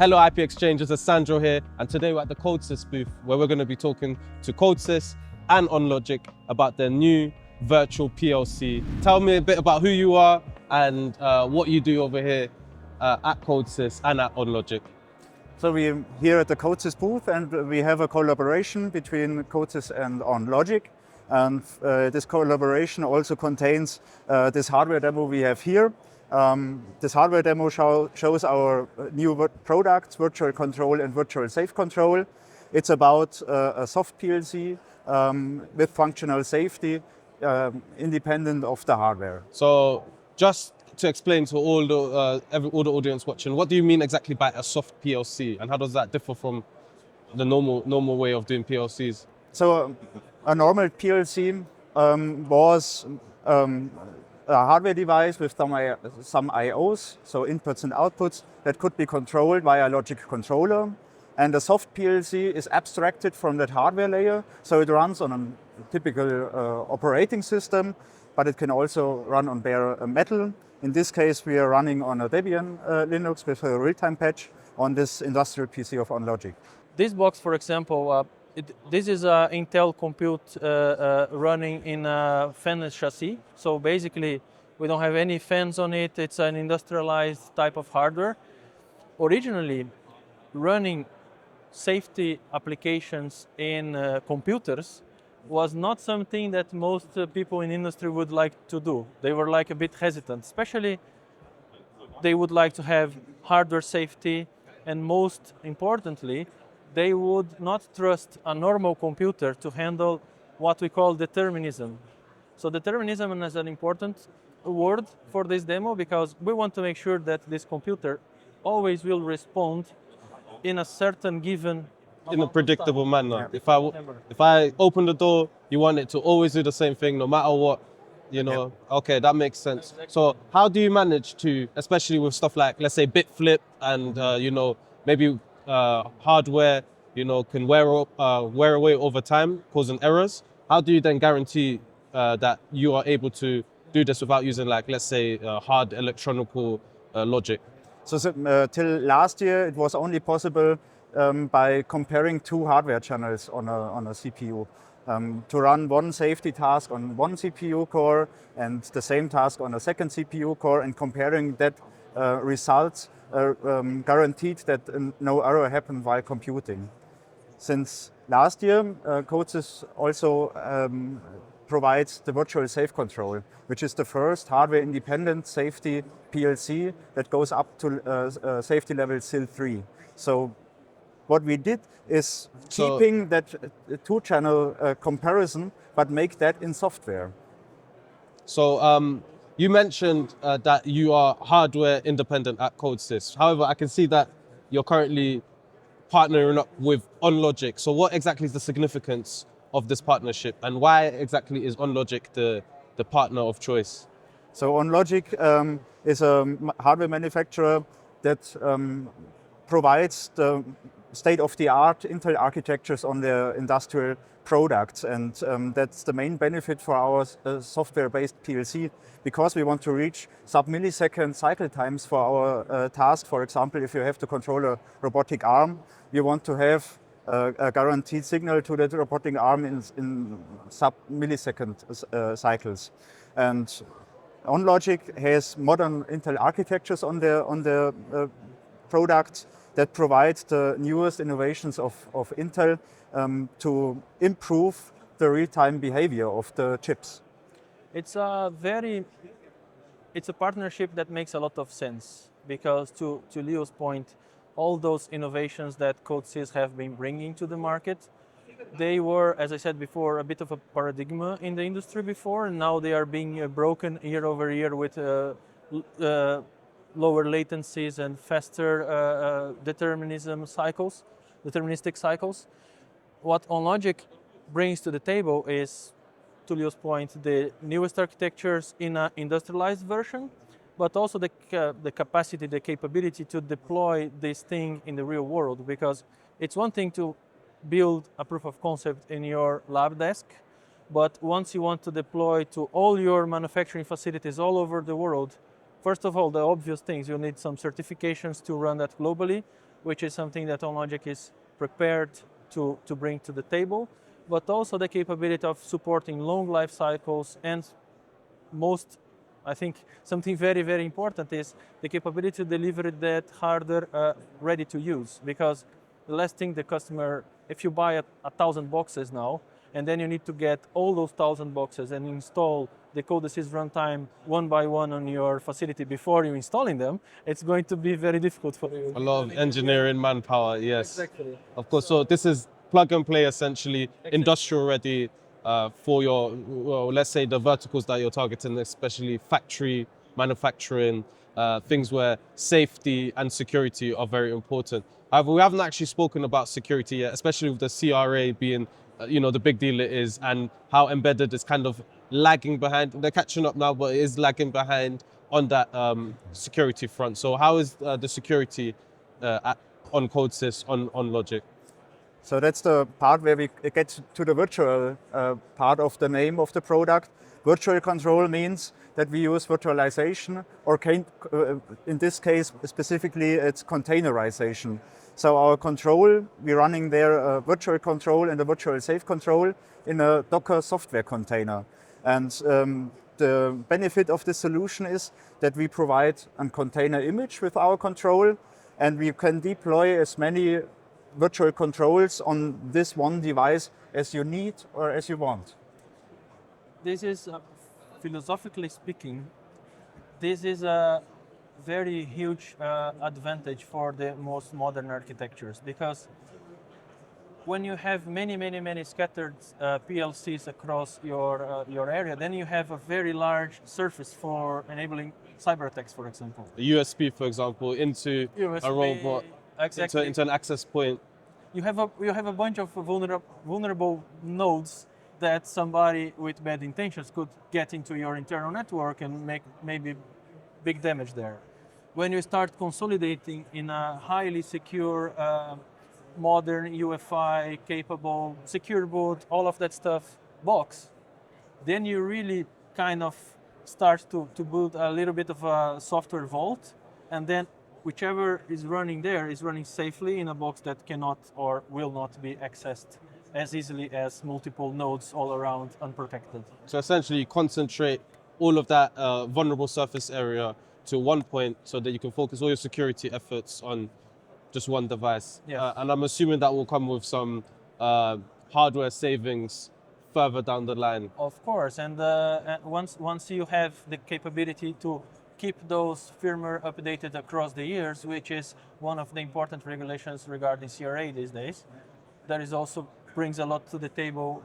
Hello ipXchange, this is Sandro here, and today we're at the CODESYS booth where we're going to be talking to CODESYS and OnLogic about their new virtual PLC. Tell me a bit about who you are and what you do over here at CODESYS and at OnLogic. So we're here at the CODESYS booth and we have a collaboration between CODESYS and OnLogic. And this collaboration also contains this hardware demo we have here. This hardware demo shows our new products, virtual control and virtual safe control. It's about a soft PLC with functional safety, independent of the hardware. So just to explain to all the audience watching, what do you mean exactly by a soft PLC, and how does that differ from the normal way of doing PLCs? So a normal PLC was a hardware device with some IOs, so inputs and outputs, that could be controlled via a logic controller. And a soft PLC is abstracted from that hardware layer, so it runs on a typical operating system, but it can also run on bare metal. In this case, we are running on a Debian Linux with a real-time patch on this industrial PC of OnLogic. This box, for example, this is an Intel compute running in a fanless chassis. So basically, we don't have any fans on it. It's an industrialized type of hardware. Originally, running safety applications in computers was not something that most people in industry would like to do. They were like a bit hesitant, especially they would like to have hardware safety, and most importantly, they would not trust a normal computer to handle what we call determinism. So determinism is an important word for this demo because we want to make sure that this computer always will respond in a certain given in a predictable manner. If I open the door, you want it to always do the same thing no matter what, you know. Yeah. Okay, that makes sense. So how do you manage to, especially with stuff like, let's say, bit flip and you know, maybe hardware, you know, can wear away over time, causing errors. How do you then guarantee that you are able to do this without using, like, let's say, hard electronical logic? So till last year, it was only possible by comparing two hardware channels on a CPU. To run one safety task on one CPU core and the same task on a second CPU core, and comparing that results guaranteed that no error happened while computing. Since last year, CODESYS also provides the virtual safe control, which is the first hardware-independent safety PLC that goes up to safety level SIL 3. So what we did is keeping that two-channel comparison, but make that in software. So you mentioned that you are hardware independent at CODESYS. However, I can see that you're currently partnering up with OnLogic. So what exactly is the significance of this partnership, and why exactly is OnLogic the partner of choice? So OnLogic is a hardware manufacturer that provides the state-of-the-art Intel architectures on their industrial products, and that's the main benefit for our software-based PLC, because we want to reach sub-millisecond cycle times for our task. For example, if you have to control a robotic arm, you want to have a guaranteed signal to that robotic arm in sub-millisecond cycles. And OnLogic has modern Intel architectures on their products that provide the newest innovations of Intel to improve the real-time behavior of the chips. It's a partnership that makes a lot of sense, because to Leo's point, all those innovations that CODESYS have been bringing to the market, they were, as I said before, a bit of a paradigm in the industry before, and now they are being broken year over year with lower latencies and faster deterministic cycles. What OnLogic brings to the table is, to Leo's point, the newest architectures in an industrialized version, but also the capacity, the capability to deploy this thing in the real world. Because it's one thing to build a proof of concept in your lab desk, but once you want to deploy to all your manufacturing facilities all over the world, first of all, the obvious things, you need some certifications to run that globally, which is something that OnLogic is prepared to bring to the table, but also the capability of supporting long life cycles, and most, I think, something very, very important is the capability to deliver that hardware ready to use. Because the last thing the customer, if you buy 1,000 boxes now, and then you need to get all those 1,000 boxes and install the CODESYS runtime one by one on your facility before you installing them, it's going to be very difficult for you. A lot of engineering manpower, yes. Exactly. Of course, so this is plug and play essentially, industrial ready for your, well, let's say the verticals that you're targeting, especially factory, manufacturing, things where safety and security are very important. However, we haven't actually spoken about security yet, especially with the CRA being, the big deal it is, and how embedded is kind of lagging behind. They're catching up now, but it is lagging behind on that security front. So how is the security on CODESYS, on OnLogic? So that's the part where we get to the virtual part of the name of the product. Virtual control means that we use virtualization, or in this case specifically it's containerisation. So our control, we're running there a virtual control and a virtual safe control in a Docker software container. And the benefit of this solution is that we provide a container image with our control, and we can deploy as many virtual controls on this one device as you need or as you want. This is, philosophically speaking, this is a very huge advantage for the most modern architectures, because when you have many scattered PLCs across your area, then you have a very large surface for enabling cyber attacks, for example. A USB, for example, into USB, a robot, exactly. into an access point. You have a bunch of vulnerable nodes that somebody with bad intentions could get into your internal network and make maybe big damage there. When you start consolidating in a highly secure, modern UEFI capable, secure boot, all of that stuff box, then you really kind of start to build a little bit of a software vault, and then whichever is running there is running safely in a box that cannot or will not be accessed as easily as multiple nodes all around unprotected. So essentially you concentrate all of that vulnerable surface area to one point so that you can focus all your security efforts on just one device. Yeah. And I'm assuming that will come with some hardware savings further down the line. Of course, and once you have the capability to keep those firmware updated across the years, which is one of the important regulations regarding CRA these days, that is also brings a lot to the table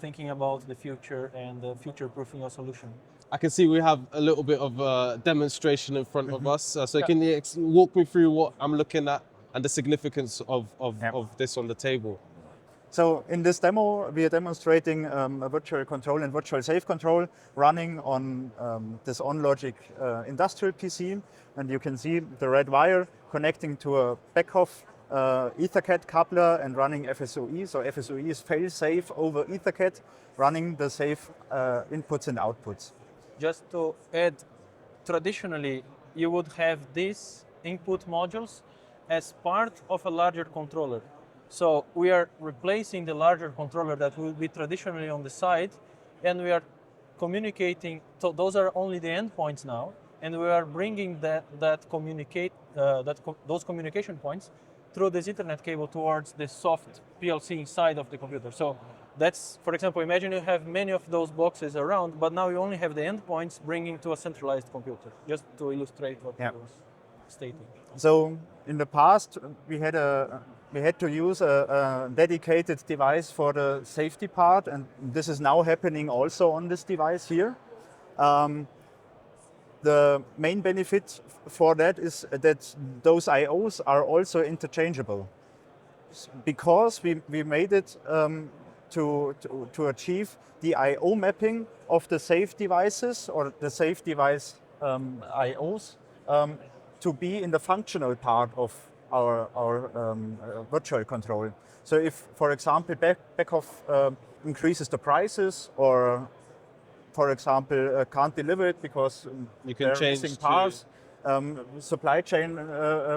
thinking about the future and future-proofing your solution. I can see we have a little bit of a demonstration in front of us. So can you walk me through what I'm looking at and the significance of this on the table? So in this demo, we are demonstrating a virtual control and virtual safe control running on this OnLogic industrial PC. And you can see the red wire connecting to a back-off EtherCAT coupler and running FSoE. So FSoE is FailSafe over EtherCAT, running the safe inputs and outputs. Just to add, traditionally, you would have these input modules as part of a larger controller. So we are replacing the larger controller that will be traditionally on the side, and we are communicating. So those are only the endpoints now, and we are bringing those communication points through this Ethernet cable towards the soft PLC inside of the computer. So that's, for example, imagine you have many of those boxes around, but now you only have the endpoints bringing to a centralized computer, just to illustrate what I was stating. So in the past, we had to use a dedicated device for the safety part, and this is now happening also on this device here. The main benefit for that is that those IOs are also interchangeable, because we made it to achieve the IO mapping of the safe devices or the safe device IOs to be in the functional part of our virtual control. So if, for example, backoff increases the prices, or for example can't deliver it because you can they're missing parts, supply chain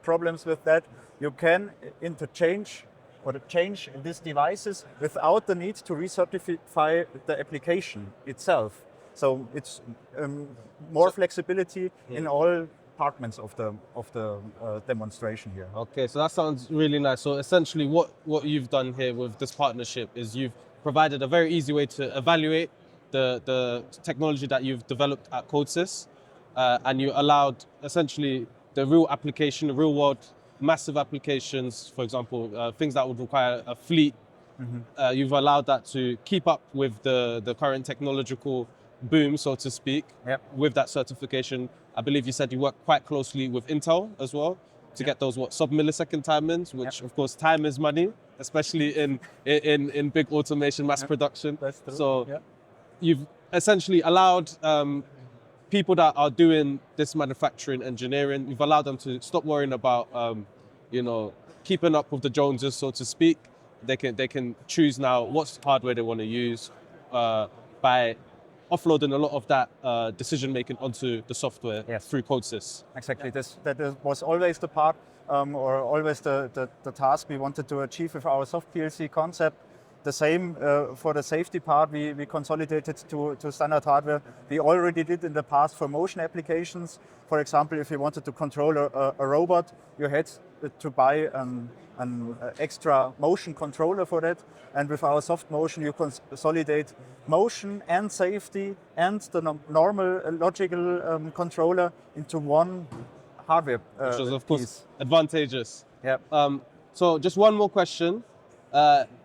problems with that, you can interchange or change these devices without the need to recertify the application itself. So it's more flexibility in all departments of the demonstration here. Okay, so that sounds really nice. So essentially what you've done here with this partnership is you've provided a very easy way to evaluate the technology that you've developed at CODESYS, and you allowed essentially the real application, the real world massive applications, for example, things that would require a fleet. You've allowed that to keep up with the current technological boom, so to speak, with that certification. I believe you said you work quite closely with Intel as well to get those sub-millisecond timings, which of course time is money, especially in big automation, mass production. That's true. So you've essentially allowed people that are doing this manufacturing engineering, you've allowed them to stop worrying about keeping up with the Joneses, so to speak. They can choose now what hardware they want to use by offloading a lot of that decision making onto the software through CODESYS. Exactly. That was always the part or always the task we wanted to achieve with our soft PLC concept. The same for the safety part, we consolidated to standard hardware. We already did in the past for motion applications. For example, if you wanted to control a robot, you had to buy an extra motion controller for that. And with our soft motion, you consolidate motion and safety and the normal logical controller into one hardware Which was, of piece. course, advantageous. Yeah. So just one more question.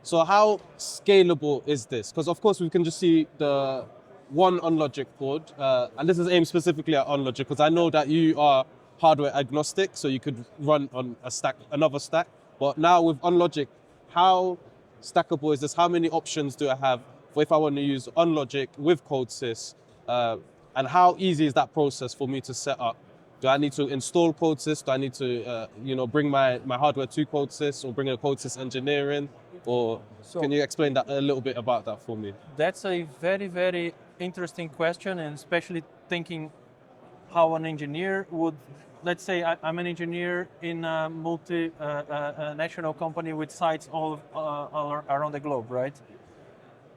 So how scalable is this? Because of course we can just see the one OnLogic board, and this is aimed specifically at OnLogic because I know that you are hardware agnostic, so you could run on a stack, another stack. But now with OnLogic, how stackable is this? How many options do I have for if I want to use OnLogic with CODESYS? And how easy is that process for me to set up? Do I need to install CODESYS? Do I need to, bring my hardware to CODESYS or bring a CODESYS engineer in? Or can you explain that a little bit about that for me? That's a very, very interesting question, and especially thinking how an engineer would, let's say I'm an engineer in a multinational company with sites all around the globe, right?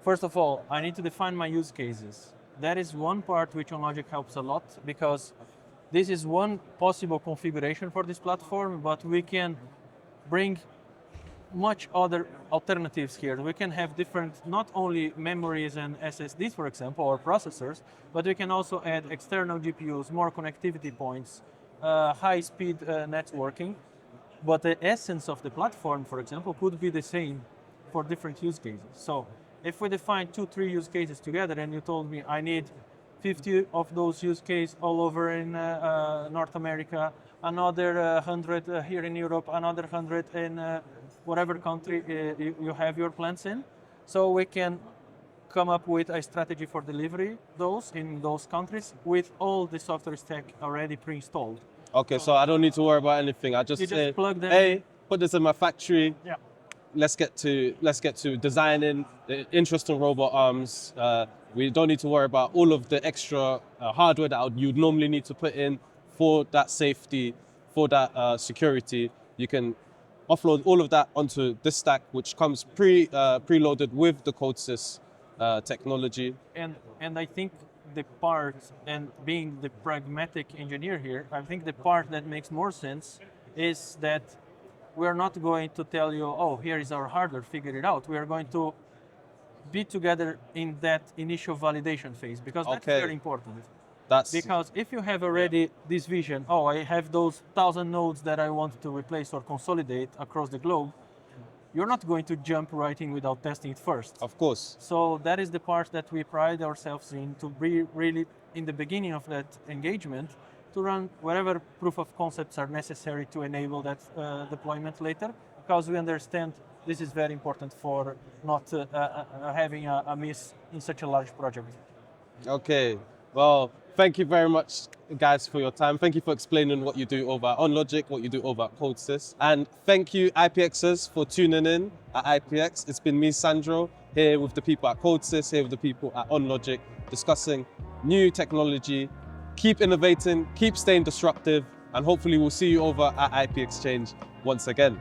First of all, I need to define my use cases. That is one part which OnLogic helps a lot, because this is one possible configuration for this platform, but we can bring much other alternatives here. We can have different, not only memories and SSDs, for example, or processors, but we can also add external GPUs, more connectivity points, high-speed networking. But the essence of the platform, for example, could be the same for different use cases. So if we define 2-3 use cases together, and you told me I need 50 of those use cases all over in North America, another 100 here in Europe, another 100 in whatever country you have your plants in. So we can come up with a strategy for delivery those in those countries with all the software stack already pre-installed. Okay, so I don't need to worry about anything. I just say, plug them hey, put this in my factory. Yeah. Let's get to designing the interesting robot arms. We don't need to worry about all of the extra hardware that you'd normally need to put in for that safety, for that security. You can offload all of that onto this stack, which comes preloaded with the CODESYS technology. And I think the part, and being the pragmatic engineer here, I think the part that makes more sense is that we're not going to tell you, oh, here is our hardware, figure it out. We are going to be together in that initial validation phase, because that's very important. Because if you have already this vision, oh, I have those 1,000 nodes that I want to replace or consolidate across the globe, you're not going to jump right in without testing it first. Of course. So that is the part that we pride ourselves in, to be really in the beginning of that engagement, to run whatever proof of concepts are necessary to enable that deployment later, because we understand this is very important for not having a miss in such a large project. Okay, well, thank you very much, guys, for your time. Thank you for explaining what you do over at OnLogic, what you do over at CODESYS. And thank you, ipXers, for tuning in at ipX. It's been me, Sandro, here with the people at CODESYS, here with the people at OnLogic, discussing new technology. Keep innovating, keep staying disruptive, and hopefully we'll see you over at ipXchange once again.